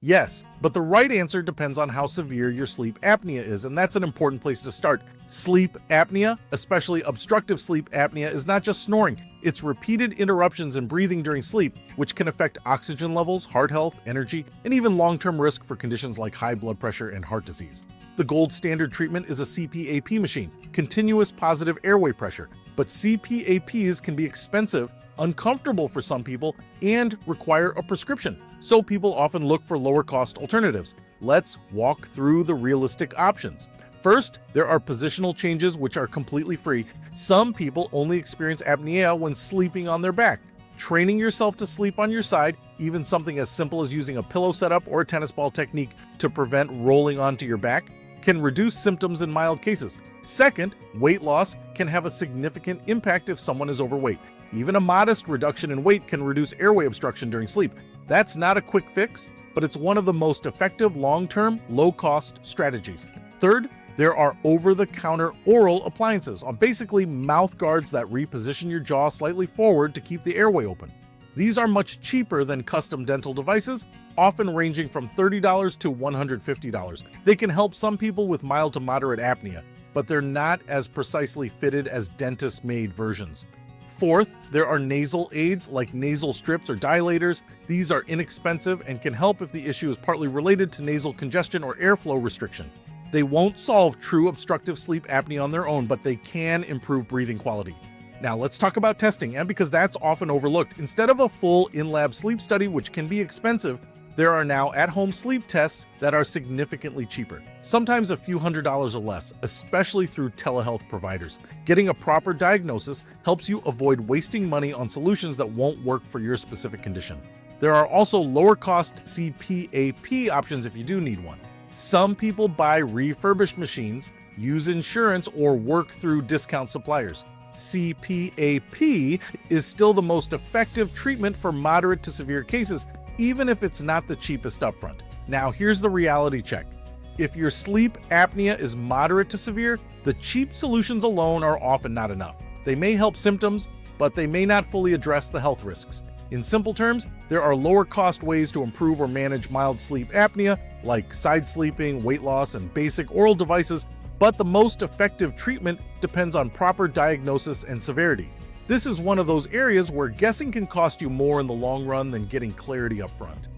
Yes, but the right answer depends on how severe your sleep apnea is, and that's an important place to start. Sleep apnea, especially obstructive sleep apnea, is not just snoring. It's repeated interruptions in breathing during sleep, which can affect oxygen levels, heart health, energy, and even long-term risk for conditions like high blood pressure and heart disease. The gold standard treatment is a CPAP machine, continuous positive airway pressure, but CPAPs can be expensive, uncomfortable for some people, and require a prescription, so people often look for lower-cost alternatives. Let's walk through the realistic options. First, there are positional changes which are completely free. Some people only experience apnea when sleeping on their back. Training yourself to sleep on your side, even something as simple as using a pillow setup or a tennis ball technique to prevent rolling onto your back, can reduce symptoms in mild cases. Second, weight loss can have a significant impact if someone is overweight. Even a modest reduction in weight can reduce airway obstruction during sleep. That's not a quick fix, but it's one of the most effective long-term, low-cost strategies. Third, there are over-the-counter oral appliances, basically mouth guards that reposition your jaw slightly forward to keep the airway open. These are much cheaper than custom dental devices, often ranging from $30 to $150. They can help some people with mild to moderate apnea, but they're not as precisely fitted as dentist-made versions. Fourth, there are nasal aids like nasal strips or dilators. These are inexpensive and can help if the issue is partly related to nasal congestion or airflow restriction. They won't solve true obstructive sleep apnea on their own, but they can improve breathing quality. Now let's talk about testing, and because that's often overlooked. Instead of a full in-lab sleep study, which can be expensive, there are now at-home sleep tests that are significantly cheaper, sometimes a few $100s or less, especially through telehealth providers. Getting a proper diagnosis helps you avoid wasting money on solutions that won't work for your specific condition. There are also lower-cost CPAP options if you do need one. Some people buy refurbished machines, use insurance, or work through discount suppliers. CPAP is still the most effective treatment for moderate to severe cases, even if it's not the cheapest upfront. Now here's the reality check. If your sleep apnea is moderate to severe, the cheap solutions alone are often not enough. They may help symptoms, but they may not fully address the health risks. In simple terms, there are lower cost ways to improve or manage mild sleep apnea, like side sleeping, weight loss, and basic oral devices, but the most effective treatment depends on proper diagnosis and severity. This is one of those areas where guessing can cost you more in the long run than getting clarity up front.